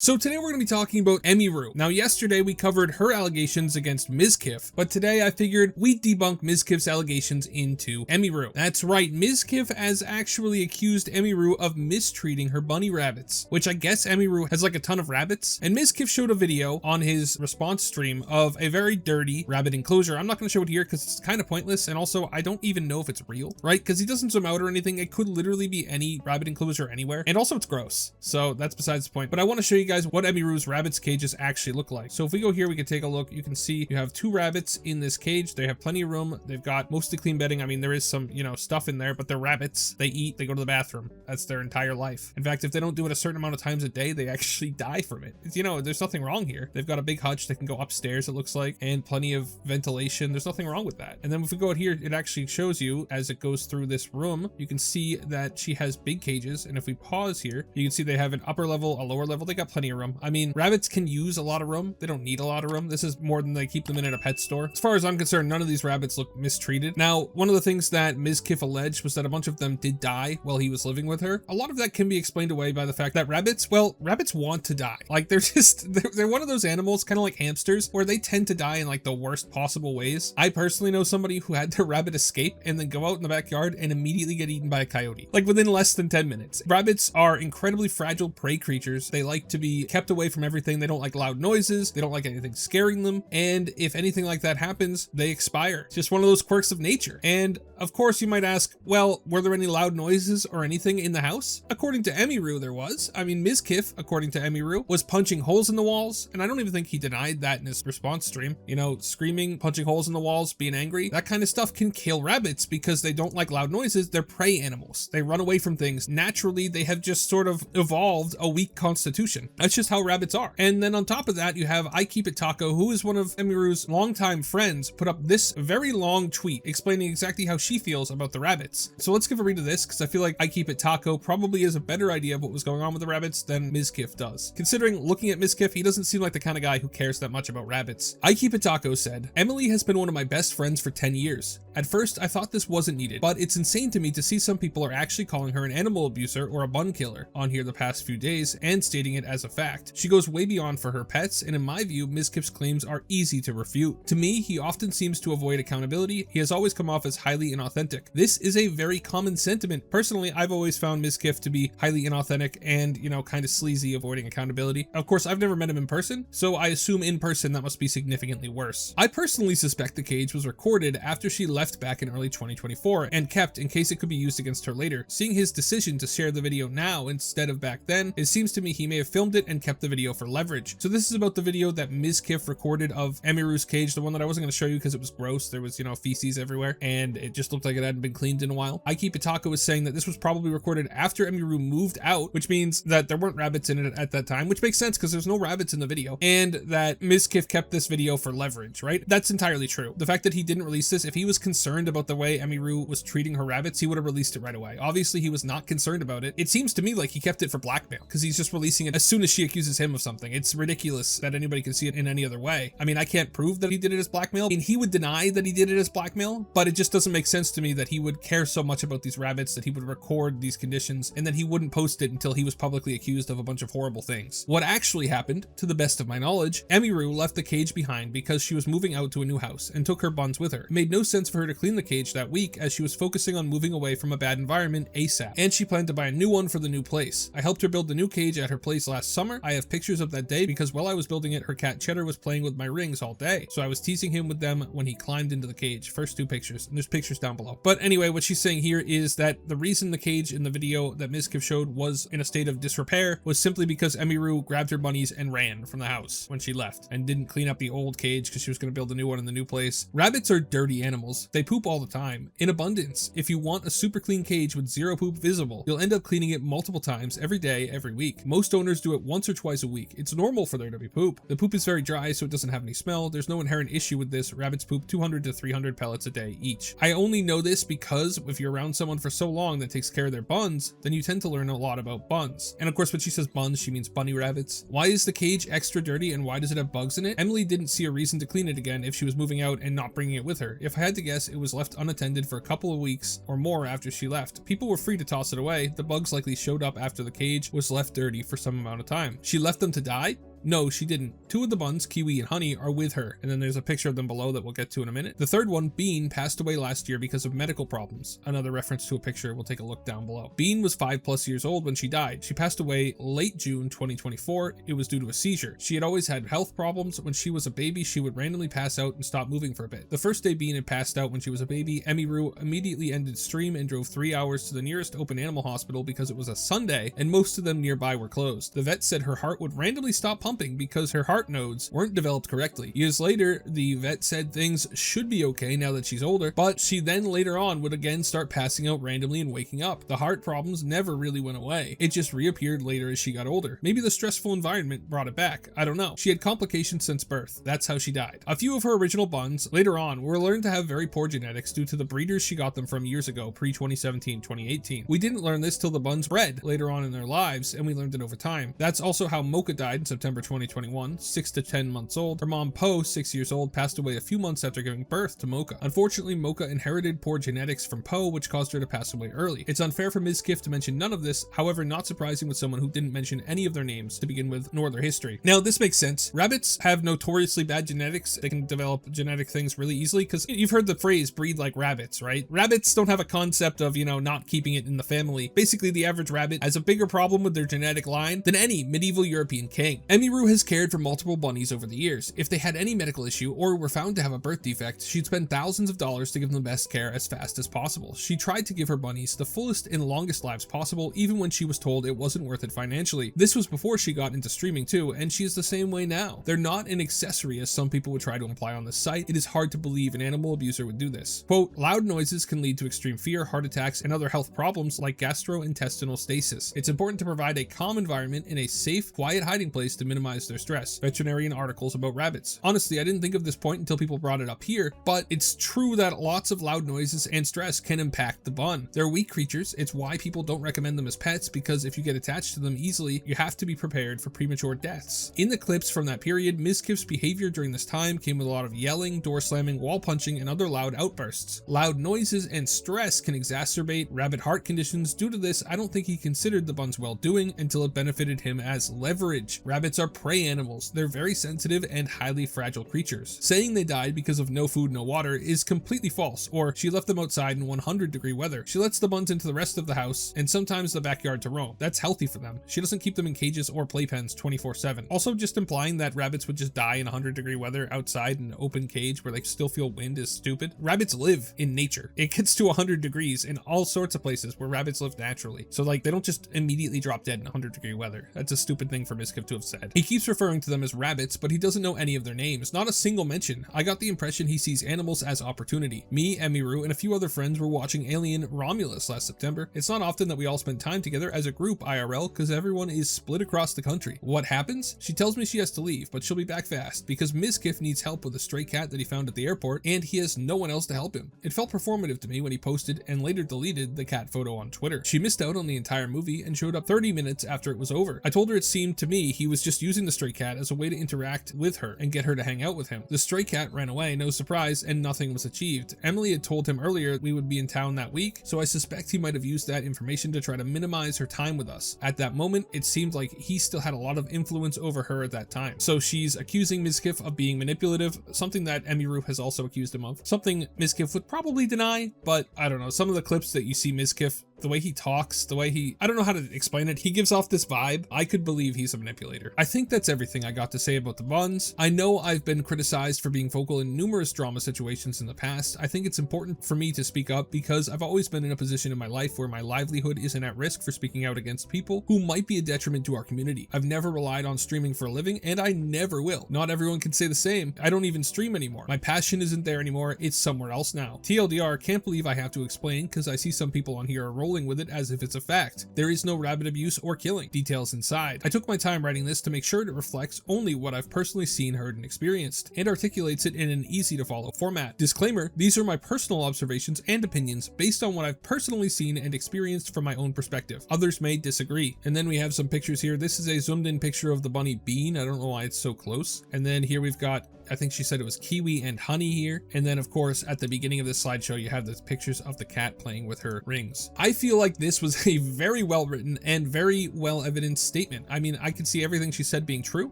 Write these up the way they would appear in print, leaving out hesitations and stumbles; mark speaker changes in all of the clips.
Speaker 1: So today we're going to be talking about Emiru. Now yesterday we covered her allegations against Mizkif, but today I figured we'd debunk Mizkif's allegations into Emiru. That's right, Mizkif has actually accused Emiru of mistreating her bunny rabbits, which I guess Emiru has like a ton of rabbits, and Mizkif showed a video on his response stream of a very dirty rabbit enclosure. I'm not going to show it here because it's kind of pointless, and also I don't even know if it's real, right? Because he doesn't zoom out or anything. It could literally be any rabbit enclosure anywhere, and also it's gross, so that's besides the point. But I want to show you guys what Emiru's rabbits cages actually look like. So if we go here, we can take a look. You can see you have 2 rabbits in this cage. They have plenty of room. They've got mostly clean bedding. I mean, there is some, stuff in there, but they're rabbits. They eat, they go to the bathroom. That's their entire life. In fact, if they don't do it a certain amount of times a day, they actually die from it. There's nothing wrong here. They've got a big hutch. They can go upstairs, it looks like, and plenty of ventilation. There's nothing wrong with that. And then if we go out here, it actually shows you as it goes through this room, you can see that she has big cages. And if we pause here, you can see they have an upper level, a lower level. They got plenty of room. I mean, rabbits can use a lot of room. They don't need a lot of room. This is more than they keep them in a pet store. As far as I'm concerned, none of these rabbits look mistreated. Now, one of the things that Mizkif alleged was that a bunch of them did die while he was living with her. A lot of that can be explained away by the fact that rabbits want to die. Like they're one of those animals, kind of like hamsters, where they tend to die in like the worst possible ways. I personally know somebody who had their rabbit escape and then go out in the backyard and immediately get eaten by a coyote, like within less than 10 minutes. Rabbits are incredibly fragile prey creatures. They like to be kept away from everything. They don't like loud noises. They don't like anything scaring them. And if anything like that happens, they expire. It's just one of those quirks of nature. And of course you might ask, well, were there any loud noises or anything in the house? According to Emiru, there was. I mean, Mizkif, according to Emiru, was punching holes in the walls. And I don't even think he denied that in his response stream. Screaming, punching holes in the walls, being angry. That kind of stuff can kill rabbits because they don't like loud noises. They're prey animals. They run away from things. Naturally, they have just sort of evolved a weak constitution. That's just how rabbits are. And then on top of that, you have IKeepItTaco, who is one of Emiru's longtime friends, put up this very long tweet explaining exactly how she feels about the rabbits. So let's give a read of this because I feel like IKeepItTaco probably has a better idea of what was going on with the rabbits than Mizkif does. Considering looking at Mizkif, he doesn't seem like the kind of guy who cares that much about rabbits. IKeepItTaco said, "Emily has been one of my best friends for 10 years. At first, I thought this wasn't needed, but it's insane to me to see some people are actually calling her an animal abuser or a bun killer on here the past few days and stating it as a fact. She goes way beyond for her pets, and in my view, Mizkif's claims are easy to refute. To me, he often seems to avoid accountability. He has always come off as highly inauthentic. This is a very common sentiment. Personally, I've always found Mizkif to be highly inauthentic and, kind of sleazy, avoiding accountability. Of course, I've never met him in person, so I assume in person that must be significantly worse. I personally suspect the cage was recorded after she left back in early 2024 and kept in case it could be used against her later. Seeing his decision to share the video now instead of back then, it seems to me he may have filmed it and kept the video for leverage." So this is about the video that Mizkif recorded of Emiru's cage, the one that I wasn't going to show you because it was gross. There was, feces everywhere and it just looked like it hadn't been cleaned in a while. IKeepItTaco is saying that this was probably recorded after Emiru moved out, which means that there weren't rabbits in it at that time, which makes sense because there's no rabbits in the video, and that Mizkif kept this video for leverage, right? That's entirely true. The fact that he didn't release this, if he was concerned about the way Emiru was treating her rabbits, he would have released it right away. Obviously, he was not concerned about it. It seems to me like he kept it for blackmail because he's just releasing it as soon as she accuses him of something. It's ridiculous that anybody can see it in any other way. I mean, I can't prove that he did it as blackmail. I mean, he would deny that he did it as blackmail, but it just doesn't make sense to me that he would care so much about these rabbits that he would record these conditions and then he wouldn't post it until he was publicly accused of a bunch of horrible things. What actually happened, to the best of my knowledge, Emiru left the cage behind because she was moving out to a new house and took her buns with her. It made no sense for her to clean the cage that week as she was focusing on moving away from a bad environment ASAP, and she planned to buy a new one for the new place. I helped her build the new cage at her place last summer. I have pictures of that day because while I was building it, her cat Cheddar was playing with my rings all day, so I was teasing him with them when he climbed into the cage. First 2 pictures, and there's pictures down below. But anyway, what she's saying here is that the reason the cage in the video that Mizkif showed was in a state of disrepair was simply because Emiru grabbed her bunnies and ran from the house when she left and didn't clean up the old cage because she was going to build a new one in the new place. Rabbits are dirty animals. They poop all the time, in abundance. If you want a super clean cage with zero poop visible, you'll end up cleaning it multiple times every day, every week. Most owners do it once or twice a week. It's normal for there to be poop. The poop is very dry, so it doesn't have any smell. There's no inherent issue with this. Rabbits poop 200 to 300 pellets a day each. I only know this because if you're around someone for so long that takes care of their buns, then you tend to learn a lot about buns. And of course, when she says buns, she means bunny rabbits. Why is the cage extra dirty and why does it have bugs in it? Emily didn't see a reason to clean it again if she was moving out and not bringing it with her. If I had to guess, it was left unattended for a couple of weeks or more after she left. People were free to toss it away. The bugs likely showed up after the cage was left dirty for some amount of time. time. She left them to die? No, she didn't. Two of the buns, Kiwi and Honey, are with her, and then there's a picture of them below that we'll get to in a minute. The third one, Bean, passed away last year because of medical problems. Another reference to a picture, we'll take a look down below. Bean was 5+ years old when she died. She passed away late June 2024. It was due to a seizure. She had always had health problems. When she was a baby, she would randomly pass out and stop moving for a bit. The first day Bean had passed out when she was a baby, Emiru immediately ended stream and drove 3 hours to the nearest open animal hospital because it was a Sunday and most of them nearby were closed. The vet said her heart would randomly stop pumping because her heart nodes weren't developed correctly. Years later, the vet said things should be okay now that she's older, but she then later on would again start passing out randomly and waking up. The heart problems never really went away. It just reappeared later as she got older. Maybe the stressful environment brought it back. I don't know. She had complications since birth. That's how she died. A few of her original buns later on were learned to have very poor genetics due to the breeders she got them from years ago, pre-2017, 2018. We didn't learn this till the buns bred later on in their lives, and we learned it over time. That's also how Mocha died in September 2021, 6 to 10 months old. Her mom, Po, 6 years old, passed away a few months after giving birth to Mocha. Unfortunately, Mocha inherited poor genetics from Po, which caused her to pass away early. It's unfair for Mizkif to mention none of this, however, not surprising with someone who didn't mention any of their names to begin with, nor their history. Now, this makes sense. Rabbits have notoriously bad genetics. They can develop genetic things really easily, because you've heard the phrase breed like rabbits, right? Rabbits don't have a concept of, not keeping it in the family. Basically, the average rabbit has a bigger problem with their genetic line than any medieval European king. Emiru has cared for multiple bunnies over the years. If they had any medical issue or were found to have a birth defect, she'd spend thousands of dollars to give them the best care as fast as possible. She tried to give her bunnies the fullest and longest lives possible, even when she was told it wasn't worth it financially. This was before she got into streaming too, and she is the same way now. They're not an accessory as some people would try to imply on this site. It is hard to believe an animal abuser would do this. Quote, loud noises can lead to extreme fear, heart attacks, and other health problems like gastrointestinal stasis. It's important to provide a calm environment and a safe, quiet hiding place to minimize their stress. Veterinarian articles about rabbits. Honestly, I didn't think of this point until people brought it up here, but it's true that lots of loud noises and stress can impact the bun. They're weak creatures. It's why people don't recommend them as pets, because if you get attached to them easily, you have to be prepared for premature deaths. In the clips from that period, Mizkif's behavior during this time came with a lot of yelling, door slamming, wall punching, and other loud outbursts. Loud noises and stress can exacerbate rabbit heart conditions. Due to this, I don't think he considered the bun's well-doing until it benefited him as leverage. Rabbits are prey animals. They're very sensitive and highly fragile creatures. Saying they died because of no food, no water is completely false, or she left them outside in 100-degree weather. She lets the buns into the rest of the house and sometimes the backyard to roam. That's healthy for them. She doesn't keep them in cages or playpens 24/7. Also, just implying that rabbits would just die in 100-degree weather outside in an open cage where they still feel wind is stupid. Rabbits live in nature. It gets to 100 degrees in all sorts of places where rabbits live naturally. So they don't just immediately drop dead in 100-degree weather. That's a stupid thing for Mizkif to have said. He keeps referring to them as rabbits, but he doesn't know any of their names. Not a single mention. I got the impression he sees animals as opportunity. Me, Emiru, and a few other friends were watching Alien Romulus last September. It's not often that we all spend time together as a group IRL because everyone is split across the country. What happens? She tells me she has to leave, but she'll be back fast because Mizkif needs help with a stray cat that he found at the airport, and he has no one else to help him. It felt performative to me when he posted and later deleted the cat photo on Twitter. She missed out on the entire movie and showed up 30 minutes after it was over. I told her it seemed to me he was just using the stray cat as a way to interact with her and get her to hang out with him. The stray cat ran away, no surprise, and nothing was achieved. Emily had told him earlier we would be in town that week, so I suspect he might have used that information to try to minimize her time with us. At that moment, it seemed like he still had a lot of influence over her at that time. So she's accusing Mizkif of being manipulative, something that Emiru has also accused him of. Something Mizkif would probably deny, but I don't know, some of the clips that you see Mizkif, the way he talks, the way I don't know how to explain it. He gives off this vibe. I could believe he's a manipulator. I think that's everything I got to say about the buns. I know I've been criticized for being vocal in numerous drama situations in the past. I think it's important for me to speak up because I've always been in a position in my life where my livelihood isn't at risk for speaking out against people who might be a detriment to our community. I've never relied on streaming for a living, and I never will. Not everyone can say the same. I don't even stream anymore. My passion isn't there anymore. It's somewhere else now. TLDR, can't believe I have to explain because I see some people on here are rolling with it as if it's a fact. There is no rabbit abuse or killing. Details inside. I took my time writing this to make sure it reflects only what I've personally seen, heard, and experienced, and articulates it in an easy to follow format. Disclaimer, these are my personal observations and opinions based on what I've personally seen and experienced from my own perspective. Others may disagree. And then we have some pictures here. This is a zoomed in picture of the bunny Bean. I don't know why it's so close. And then here we've got I think she said it was kiwi and honey here. And then of course, at the beginning of this slideshow, you have the pictures of the cat playing with her rings. I feel like this was a very well written and very well evidenced statement. I mean, I could see everything she said being true,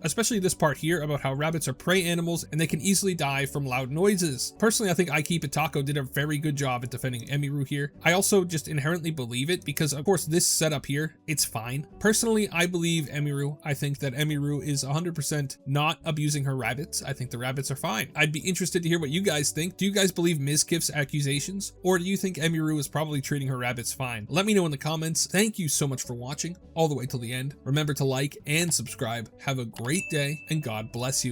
Speaker 1: especially this part here about how rabbits are prey animals and they can easily die from loud noises. Personally, I think IKeepItTaco did a very good job at defending Emiru here. I also just inherently believe it because of course this setup here, it's fine. Personally, I believe Emiru. I think that Emiru is 100% not abusing her rabbits. I think the rabbits are fine. I'd be interested to hear what you guys think. Do you guys believe Mizkif's accusations, or do you think Emiru is probably treating her rabbits fine? Let me know in the comments. Thank you so much for watching all the way till the end. Remember to like and subscribe. Have a great day and God bless you.